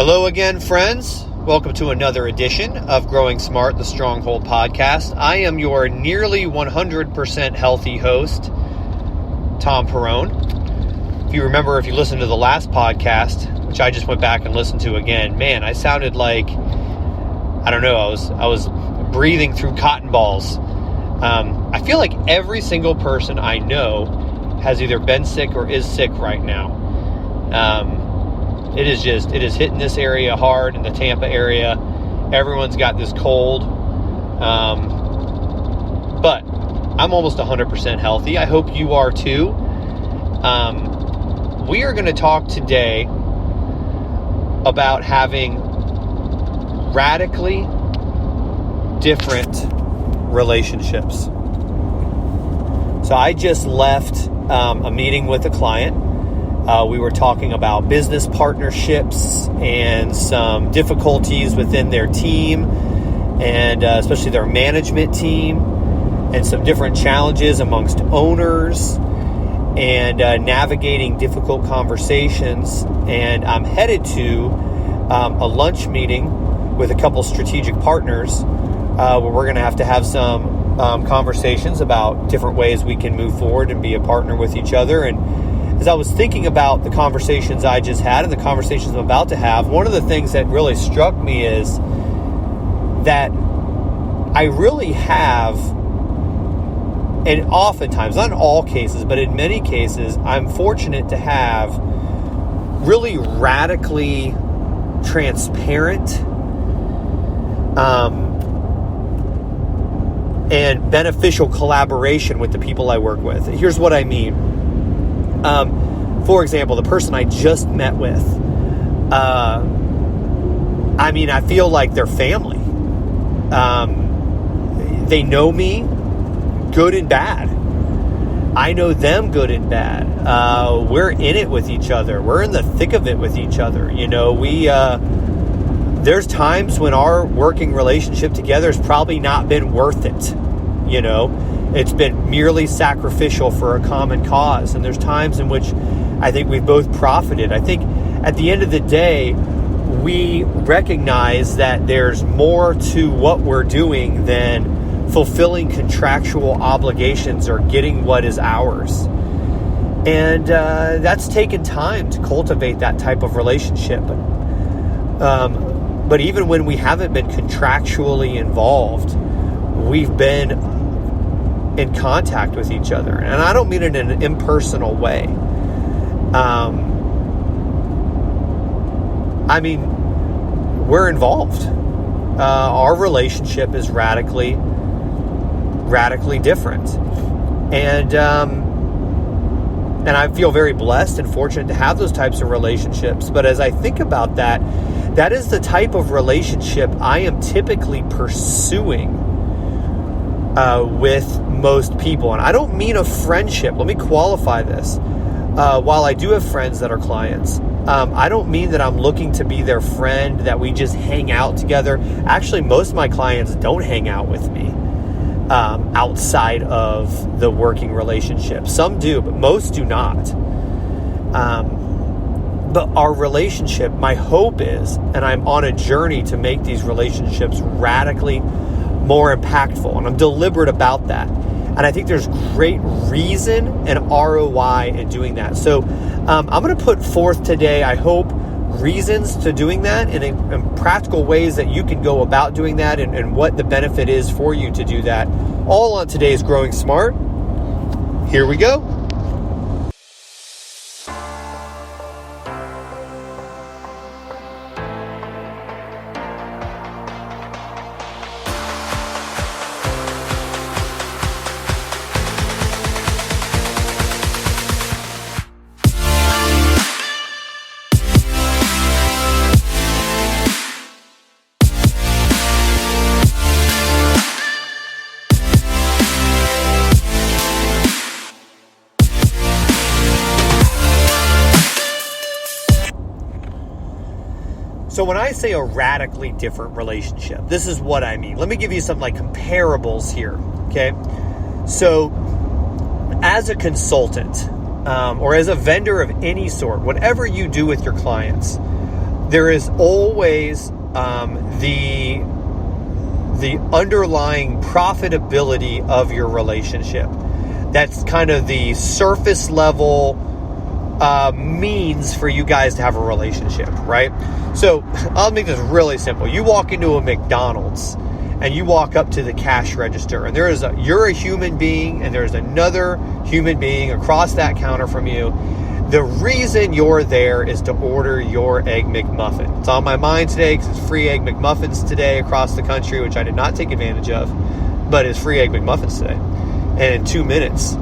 Hello again, friends. Welcome to another edition of Growing Smart, the Stronghold podcast. I am your nearly 100% healthy host, Thom. If you remember, if you listened to the last podcast, which I just went back and listened to again, man, I sounded like, I don't know, I was breathing through cotton balls. I feel like every single person I know has either been sick or is sick right now. It is hitting this area hard in the Tampa area. Everyone's got this cold. But I'm almost 100% healthy. I hope you are too. We are going to talk today about having radically different relationships. So I just left a meeting with a client. We were talking about business partnerships and some difficulties within their team and especially their management team and some different challenges amongst owners and navigating difficult conversations. And I'm headed to a lunch meeting with a couple strategic partners where we're going to have some conversations about different ways we can move forward and be a partner with each other. And as I was thinking about the conversations I just had and the conversations I'm about to have, one of the things that really struck me is that I really have, and oftentimes, not in all cases, but in many cases, I'm fortunate to have really radically transparent and beneficial collaboration with the people I work with. Here's what I mean. For example, the person I just met with, I feel like they're family. They know me good and bad. I know them good and bad. We're in it with each other. We're in the thick of it with each other. You know, there's times when our working relationship together has probably not been worth it. You know, it's been merely sacrificial for a common cause. And there's times in which I think we've both profited. I think at the end of the day, we recognize that there's more to what we're doing than fulfilling contractual obligations or getting what is ours. And that's taken time to cultivate that type of relationship. But even when we haven't been contractually involved, we've been in contact with each other. And I don't mean it in an impersonal way. We're involved. Our relationship is radically different. And I feel very blessed and fortunate to have those types of relationships. But as I think about that, that is the type of relationship I am typically pursuing with most people. And I don't mean a friendship. Let me qualify this. While I do have friends that are clients, I don't mean that I'm looking to be their friend, that we just hang out together. Actually, most of my clients don't hang out with me outside of the working relationship. Some do, but most do not. But our relationship, my hope is, and I'm on a journey to make these relationships radically more impactful, and I'm deliberate about that. And I think there's great reason and ROI in doing that. So I'm going to put forth today, I hope, reasons to doing that and practical ways that you can go about doing that and what the benefit is for you to do that. All on today's Growing Smart. Here we go. So when I say a radically different relationship, this is what I mean. Let me give you some comparables here, okay? So as a consultant or as a vendor of any sort, whatever you do with your clients, there is always the underlying profitability of your relationship. That's kind of the surface level means for you guys to have a relationship, right? So I'll make this really simple. You walk into a McDonald's and you walk up to the cash register, and you're a human being, and there's another human being across that counter from you. The reason you're there is to order your Egg McMuffin. It's on my mind today because it's free Egg McMuffins today across the country, which I did not take advantage of, but it's free Egg McMuffins today. And in 2 minutes,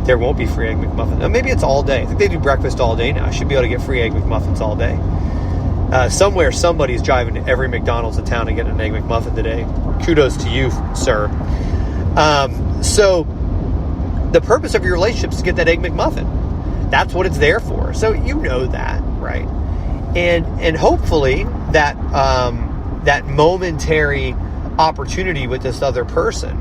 there won't be free Egg McMuffins. Now, maybe it's all day. I think they do breakfast all day now. I should be able to get free Egg McMuffins all day. Somewhere, somebody's driving to every McDonald's in town and getting an Egg McMuffin today. Kudos to you, sir. So the purpose of your relationship is to get that Egg McMuffin. That's what it's there for. So you know that, right? And hopefully that that momentary opportunity with this other person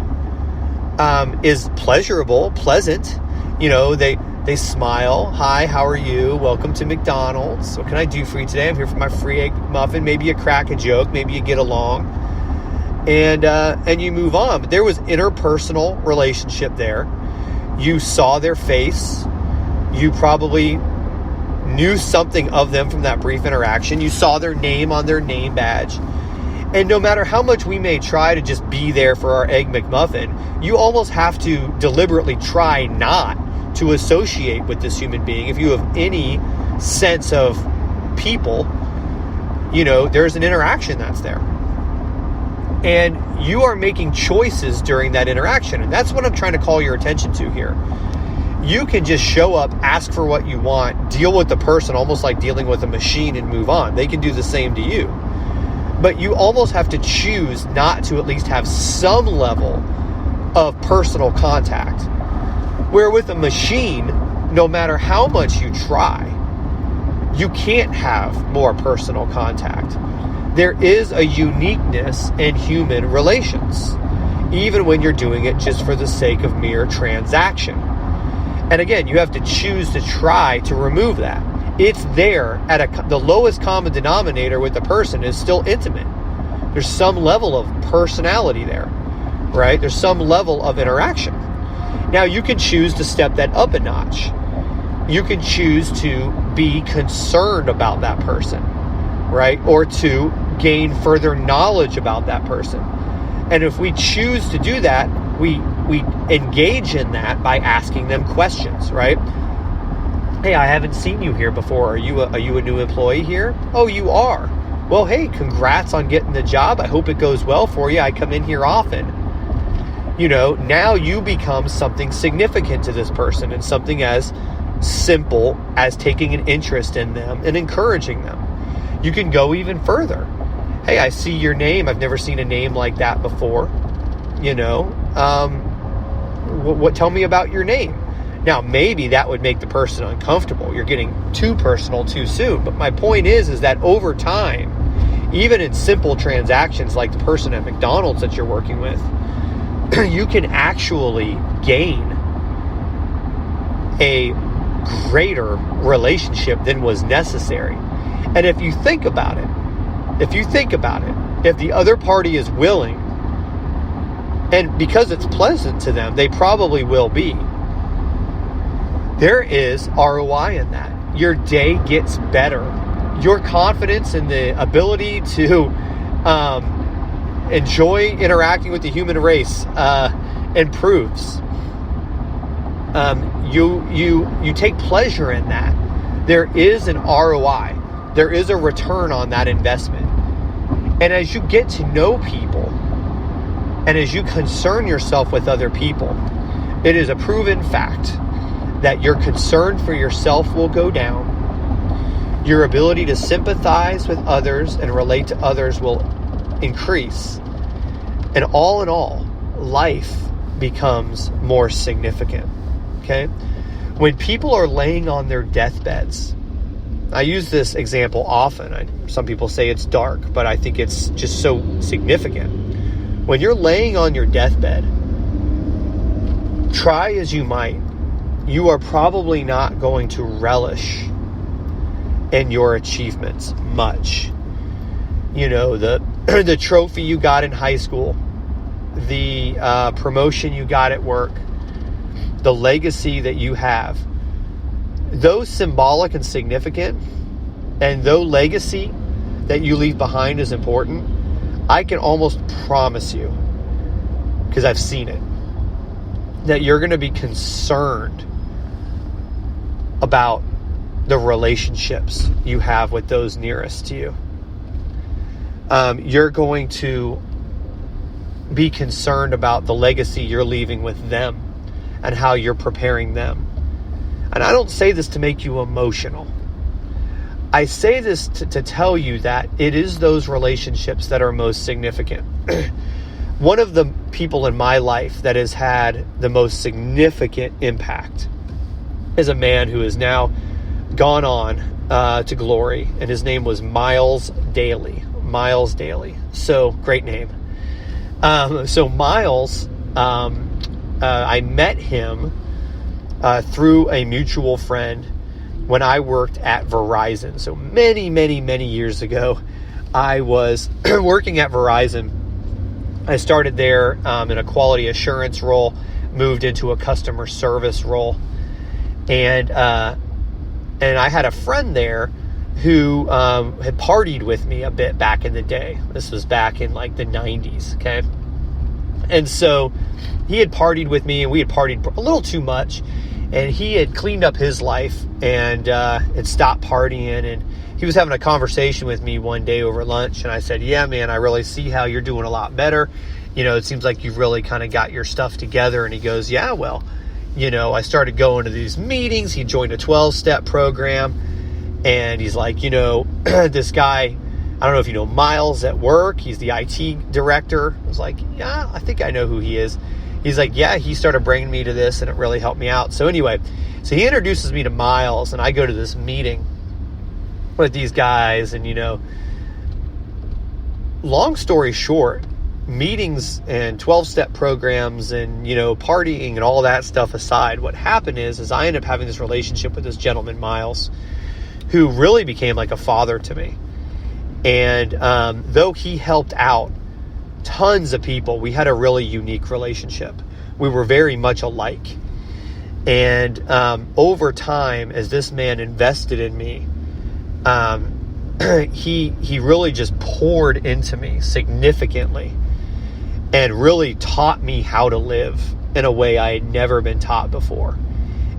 is pleasurable, pleasant. You know, they smile. Hi, how are you? Welcome to McDonald's. What can I do for you today? I'm here for my free Egg McMuffin. Maybe you crack a joke. Maybe you get along. And you move on. But there was interpersonal relationship there. You saw their face. You probably knew something of them from that brief interaction. You saw their name on their name badge. And no matter how much we may try to just be there for our Egg McMuffin, you almost have to deliberately try not to associate with this human being. If you have any sense of people, you know, there's an interaction that's there. And you are making choices during that interaction. And that's what I'm trying to call your attention to here. You can just show up, ask for what you want, deal with the person almost like dealing with a machine and move on. They can do the same to you. But you almost have to choose not to at least have some level of personal contact. Where with a machine, no matter how much you try, you can't have more personal contact. There is a uniqueness in human relations, even when you're doing it just for the sake of mere transaction. And again, you have to choose to try to remove that. It's there at the lowest common denominator with the person is still intimate. There's some level of personality there, right? There's some level of interaction. Now, you can choose to step that up a notch. You can choose to be concerned about that person, right? Or to gain further knowledge about that person. And if we choose to do that, we engage in that by asking them questions, right? Hey, I haven't seen you here before. Are you a new employee here? Oh, you are. Well, hey, congrats on getting the job. I hope it goes well for you. I come in here often. You know, now you become something significant to this person, and something as simple as taking an interest in them and encouraging them. You can go even further. Hey, I see your name. I've never seen a name like that before. You know, tell me about your name. Now, maybe that would make the person uncomfortable. You're getting too personal too soon. But my point is that over time, even in simple transactions like the person at McDonald's that you're working with, you can actually gain a greater relationship than was necessary. And if you think about it, if the other party is willing, and because it's pleasant to them, they probably will be, there is ROI in that. Your day gets better. Your confidence in the ability to enjoy interacting with the human race improves. You take pleasure in that. There is an ROI. There is a return on that investment. And as you get to know people, and as you concern yourself with other people, it is a proven fact that your concern for yourself will go down. Your ability to sympathize with others and relate to others will increase. And all in all, life becomes more significant. Okay? When people are laying on their deathbeds, I use this example often. Some people say it's dark, but I think it's just so significant. When you're laying on your deathbed, try as you might, you are probably not going to relish in your achievements much. the trophy you got in high school, the promotion you got at work, the legacy that you have, though symbolic and significant, and though legacy that you leave behind is important, I can almost promise you, because I've seen it, that you're going to be concerned about the relationships you have with those nearest to you. You're going to be concerned about the legacy you're leaving with them and how you're preparing them. And I don't say this to make you emotional. I say this to tell you that it is those relationships that are most significant. One of the people in my life that has had the most significant impact is a man who has now gone on to glory, and his name was Myles Daly. Myles Daly. So, great name. So Myles, I met him through a mutual friend when I worked at Verizon. So many, many, many years ago, I was working at Verizon. I started there in a quality assurance role, moved into a customer service role, and I had a friend there who had partied with me a bit back in the day. This was back in like the 90s, okay? And so he had partied with me, and we had partied a little too much, and he had cleaned up his life and had stopped partying, and he was having a conversation with me one day over lunch, and I said, yeah, man, I really see how you're doing a lot better. It seems like you've really kind of got your stuff together. And he goes, yeah, well, I started going to these meetings. He joined a 12-step program. And he's like, this guy, I don't know if you know Myles at work. He's the IT director. I was like, yeah, I think I know who he is. He's like, yeah, he started bringing me to this, and it really helped me out. So anyway, so he introduces me to Myles, and I go to this meeting with these guys. And, long story short, meetings and 12-step programs and, partying and all that stuff aside, what happened is I ended up having this relationship with this gentleman, Myles, who really became like a father to me. And though he helped out tons of people, we had a really unique relationship. We were very much alike. And over time, as this man invested in me, he really just poured into me significantly and really taught me how to live in a way I had never been taught before.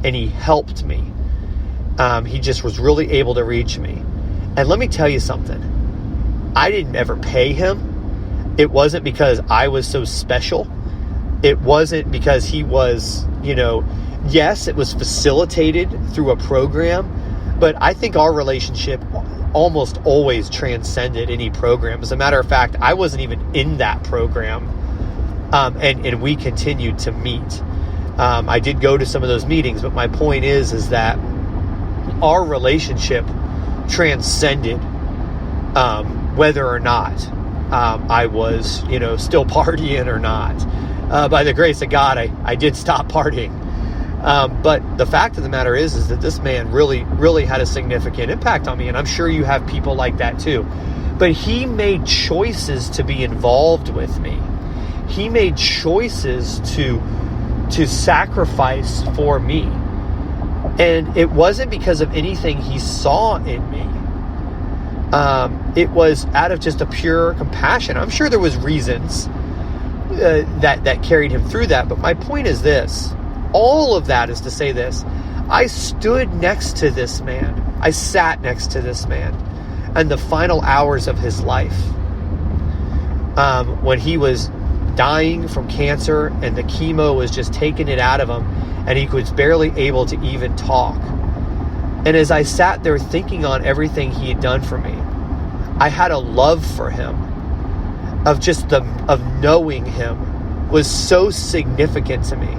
And he helped me. He just was really able to reach me. And let me tell you something. I didn't ever pay him. It wasn't because I was so special. It wasn't because he was, yes, it was facilitated through a program, but I think our relationship almost always transcended any program. As a matter of fact, I wasn't even in that program, and we continued to meet. I did go to some of those meetings, but my point is that our relationship transcended whether or not I was, still partying or not. By the grace of God, I did stop partying. But the fact of the matter is that this man really, really had a significant impact on me. And I'm sure you have people like that too. But he made choices to be involved with me. He made choices to sacrifice for me. And it wasn't because of anything he saw in me. It was out of just a pure compassion. I'm sure there was reasons that carried him through that. But my point is this. All of that is to say this. I stood next to this man. I sat next to this man in the final hours of his life. When he was dying from cancer and the chemo was just taking it out of him and he was barely able to even talk. And as I sat there thinking on everything he had done for me, I had a love for him of knowing him was so significant to me.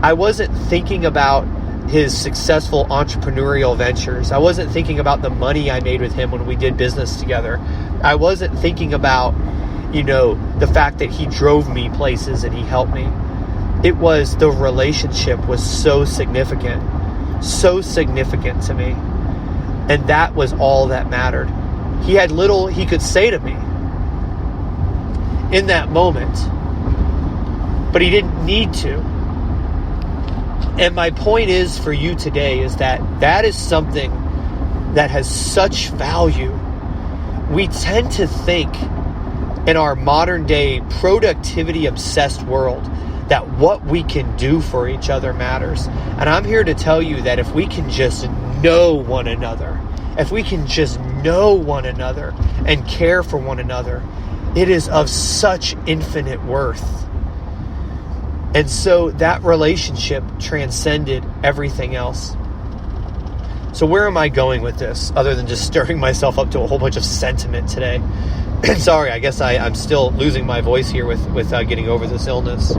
I wasn't thinking about his successful entrepreneurial ventures. I wasn't thinking about the money I made with him when we did business together. I wasn't thinking about, the fact that he drove me places and he helped me. It was the relationship was so significant to me. And that was all that mattered. He had little he could say to me. in that moment, but he didn't need to. And my point is for you today is that is something that has such value. We tend to think in our modern day productivity obsessed world that what we can do for each other matters. And I'm here to tell you that if we can just know one another, if we can just know one another and care for one another, it is of such infinite worth. And so that relationship transcended everything else. So where am I going with this, other than just stirring myself up to a whole bunch of sentiment today? Sorry, I guess I'm still losing my voice here with getting over this illness.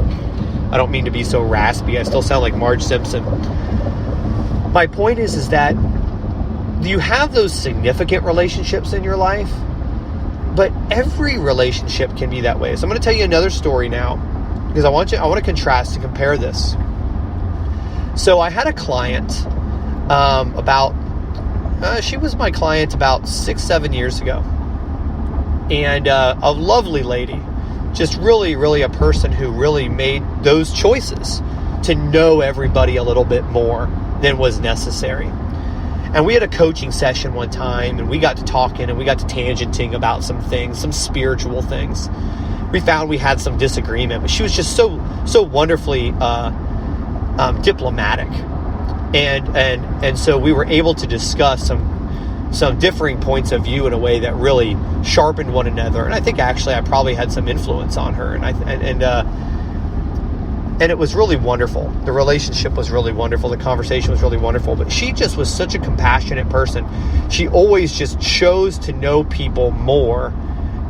I don't mean to be so raspy. I still sound like Marge Simpson. My point is that you have those significant relationships in your life, but every relationship can be that way. So I'm going to tell you another story now, because I want to contrast and compare this. So I had a client she was my client about 6-7 years ago, and a lovely lady, just really, really a person who really made those choices to know everybody a little bit more than was necessary. And we had a coaching session one time, and we got to talking, and we got to tangenting about some things, some spiritual things. We found we had some disagreement, but she was just so wonderfully diplomatic, and so we were able to discuss some differing points of view in a way that really sharpened one another. And I think actually I probably had some influence on her, and it was really wonderful. The relationship was really wonderful. The conversation was really wonderful. But she just was such a compassionate person. She always just chose to know people more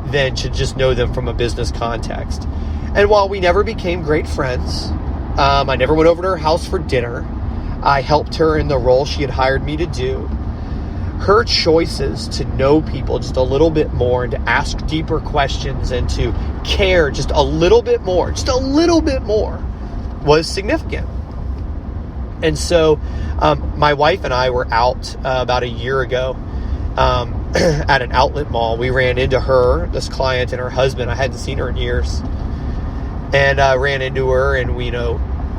than to just know them from a business context. And while we never became great friends, I never went over to her house for dinner. I helped her in the role she had hired me to do. Her choices to know people just a little bit more and to ask deeper questions and to care just a little bit more was significant. And so my wife and I were out about a year ago at an outlet mall. We ran into her, this client, and her husband. I hadn't seen her in years. And I ran into her, and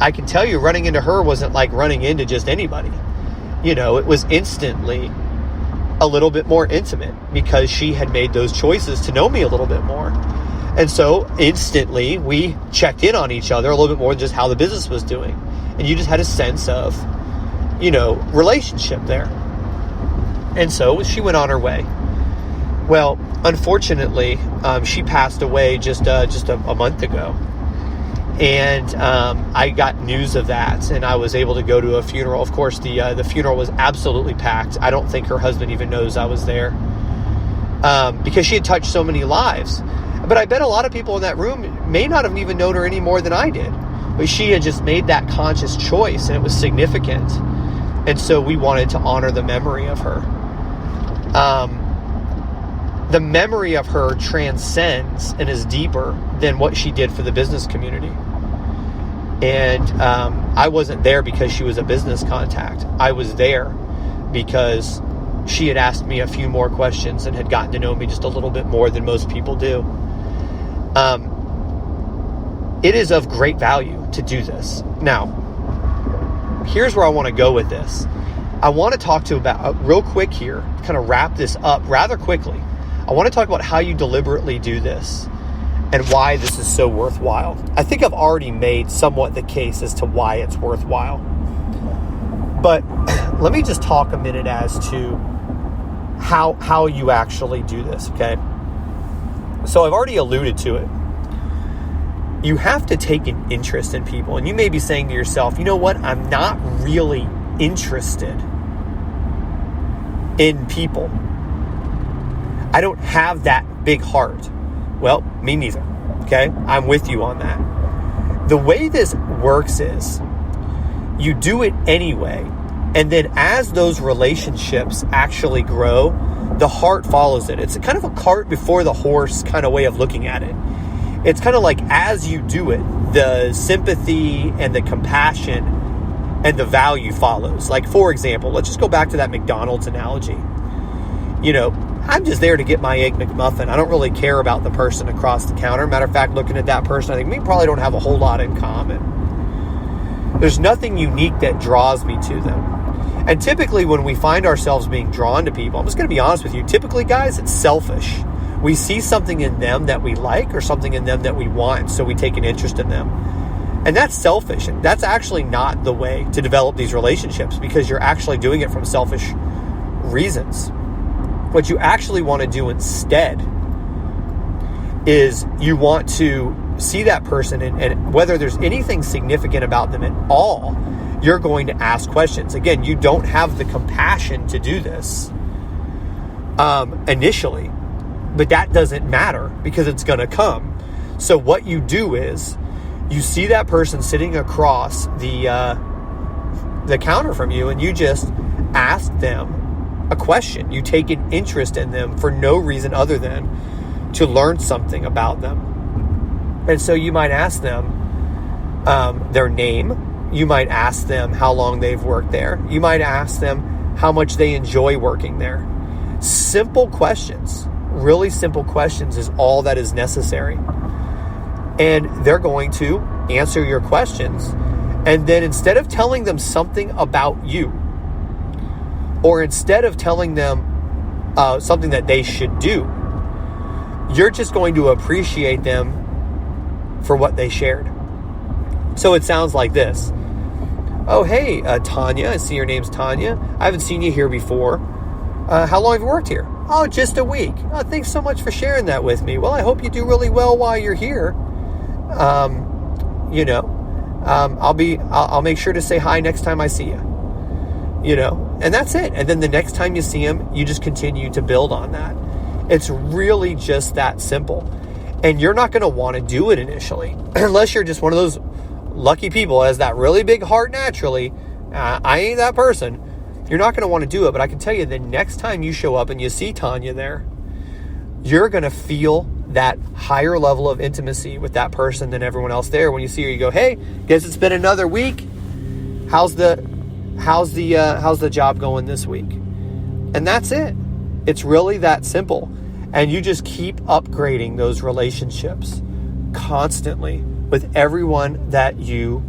I can tell you running into her wasn't like running into just anybody. It was instantly a little bit more intimate because she had made those choices to know me a little bit more. And so instantly we checked in on each other a little bit more than just how the business was doing. And you just had a sense of, relationship there. And so she went on her way. Well, unfortunately, she passed away just a month ago. And I got news of that, and I was able to go to a funeral. Of course, the funeral was absolutely packed. I don't think her husband even knows I was there because she had touched so many lives. But I bet a lot of people in that room may not have even known her any more than I did. But she had just made that conscious choice, and it was significant. And so we wanted to honor the memory of her. The memory of her transcends and is deeper than what she did for the business community. And I wasn't there because she was a business contact. I was there because she had asked me a few more questions and had gotten to know me just a little bit more than most people do. It is of great value to do this. Now, here's where I want to go with this. I want to talk to about real quick here, kind of wrap this up rather quickly. I want to talk about how you deliberately do this and why this is so worthwhile. I think I've already made somewhat the case as to why it's worthwhile. But let me just talk a minute as to how you actually do this, okay? So I've already alluded to it. You have to take an interest in people. And you may be saying to yourself, you know what? I'm not really interested in people. I don't have that big heart. Well, me neither. Okay? I'm with you on that. The way this works is you do it anyway. And then as those relationships actually grow, the heart follows it. It's kind of a cart before the horse kind of way of looking at it. It's kind of like as you do it, the sympathy and the compassion and the value follows. Like, for example, let's just go back to that McDonald's analogy. I'm just there to get my Egg McMuffin. I don't really care about the person across the counter. Matter of fact, looking at that person, I think we probably don't have a whole lot in common. There's nothing unique that draws me to them. And typically when we find ourselves being drawn to people, I'm just going to be honest with you, typically, guys, it's selfish. We see something in them that we like or something in them that we want, so we take an interest in them. And that's selfish. And that's actually not the way to develop these relationships, because you're actually doing it from selfish reasons. What you actually want to do instead is you want to see that person, and whether there's anything significant about them at all, you're going to ask questions. Again, you don't have the compassion to do this initially, but that doesn't matter because it's going to come. So what you do is you see that person sitting across the counter from you, and you just ask them a question. You take an interest in them for no reason other than to learn something about them. And so you might ask them their name. You might ask them how long they've worked there. You might ask them how much they enjoy working there. Simple questions, really simple questions is all that is necessary. And they're going to answer your questions. And then instead of telling them something about you, or instead of telling them something that they should do, you're just going to appreciate them for what they shared. So it sounds like this. Oh, hey, Tanya, I see your name's Tanya. I haven't seen you here before. How long have you worked here? Oh, just a week. Oh, thanks so much for sharing that with me. Well, I hope you do really well while you're here. I'll make sure to say hi next time I see you. And that's it. And then the next time you see him, you just continue to build on that. It's really just that simple. And you're not going to want to do it initially, unless you're just one of those lucky people has that really big heart naturally. I ain't that person. You're not going to want to do it. But I can tell you, the next time you show up and you see Tanya there, you're going to feel that higher level of intimacy with that person than everyone else there. When you see her, you go, hey, guess it's been another week. How's the job going this week? And that's it. It's really that simple. And you just keep upgrading those relationships constantly with everyone that you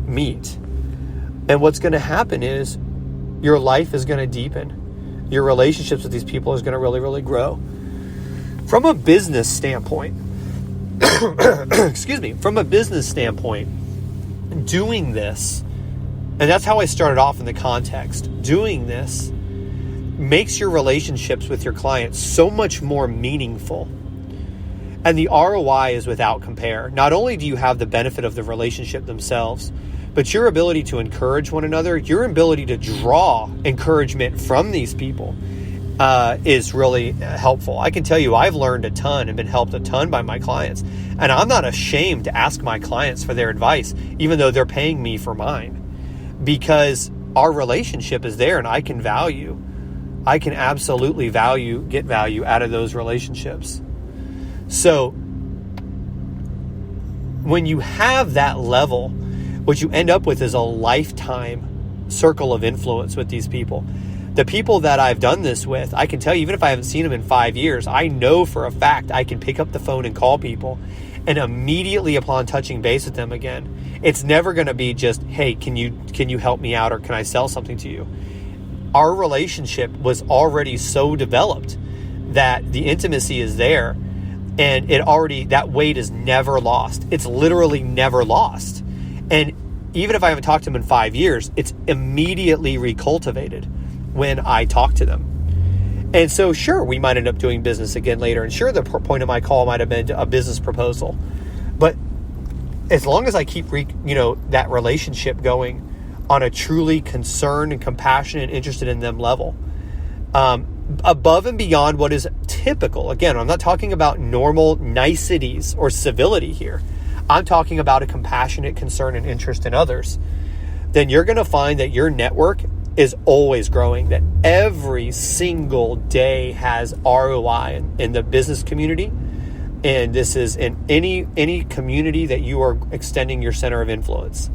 meet. And what's going to happen is your life is going to deepen. Your relationships with these people is going to really, really grow. From a business standpoint, from a business standpoint, doing this, and that's how I started off in the context, doing this makes your relationships with your clients so much more meaningful. And the ROI is without compare. Not only do you have the benefit of the relationship themselves, but your ability to encourage one another, your ability to draw encouragement from these people is really helpful. I can tell you I've learned a ton and been helped a ton by my clients. And I'm not ashamed to ask my clients for their advice, even though they're paying me for mine, because our relationship is there and I can absolutely get value out of those relationships. So when you have that level, what you end up with is a lifetime circle of influence with these people. The people that I've done this with, I can tell you, even if I haven't seen them in 5 years, I know for a fact I can pick up the phone and call people, and immediately upon touching base with them again, it's never going to be just, hey, can you help me out, or can I sell something to you? Our relationship was already so developed that the intimacy is there, and that weight is never lost. It's literally never lost. And even if I haven't talked to them in 5 years, it's immediately recultivated when I talk to them. And so sure, we might end up doing business again later. And sure, the point of my call might have been a business proposal. But as long as I keep that relationship going on a truly concerned and compassionate and interested in them level, above and beyond what is typical. Again, I'm not talking about normal niceties or civility here. I'm talking about a compassionate concern and interest in others. Then you're going to find that your network is always growing, that every single day has ROI in the business community. And this is in any community that you are extending your center of influence.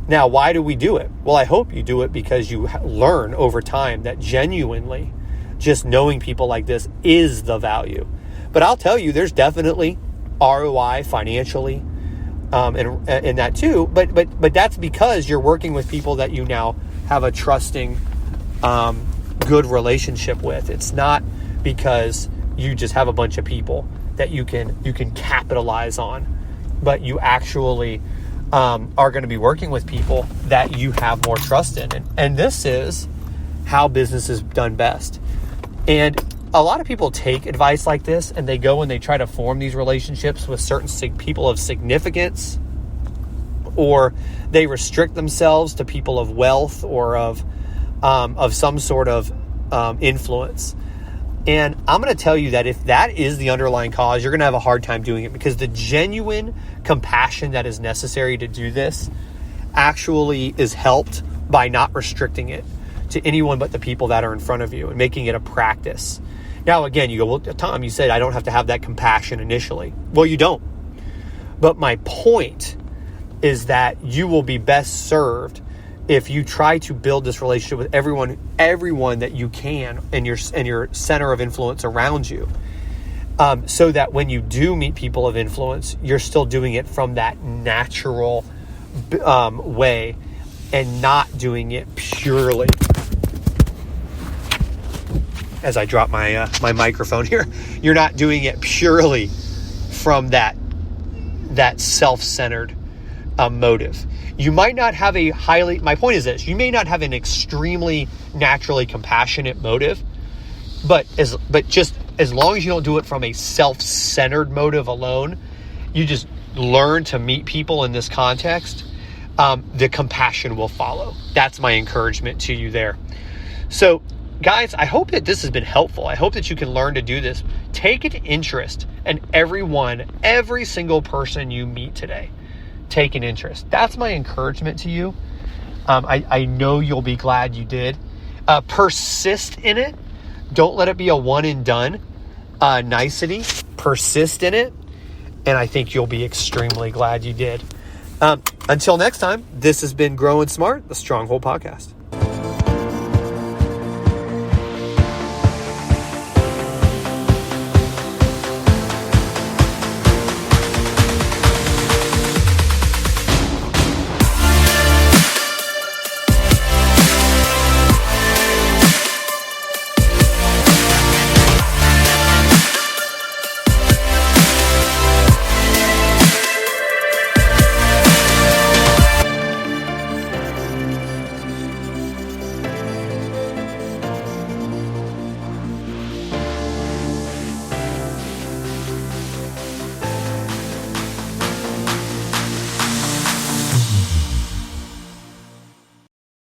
Now, why do we do it? Well, I hope you do it because you learn over time that genuinely just knowing people like this is the value. But I'll tell you, there's definitely ROI financially, and that too. But that's because you're working with people that you now have a trusting, good relationship with. It's not because you just have a bunch of people that you can capitalize on, but you actually are going to be working with people that you have more trust in. And this is how business is done best. And a lot of people take advice like this and they go and they try to form these relationships with certain people of significance, or they restrict themselves to people of wealth or of some sort of influence. And I'm going to tell you that if that is the underlying cause, you're going to have a hard time doing it, because the genuine compassion that is necessary to do this actually is helped by not restricting it to anyone but the people that are in front of you and making it a practice. Now, again, you go, well, Thom, you said I don't have to have that compassion initially. Well, you don't. But my point is that you will be best served if you try to build this relationship with everyone that you can in your center of influence around you, so that when you do meet people of influence, you're still doing it from that natural way and not doing it purely. As I drop my microphone here, you're not doing it purely from that self-centered motive. You might not have my point is this, you may not have an extremely naturally compassionate motive, but just as long as you don't do it from a self-centered motive alone, you just learn to meet people in this context, the compassion will follow. That's my encouragement to you there. So guys, I hope that this has been helpful. I hope that you can learn to do this. Take an interest in every single person you meet today. Take an interest. That's my encouragement to you. I know you'll be glad you did. Persist in it. Don't let it be a one and done nicety. Persist in it. And I think you'll be extremely glad you did. Until next time, this has been Growing Smart, the Stronghold Podcast.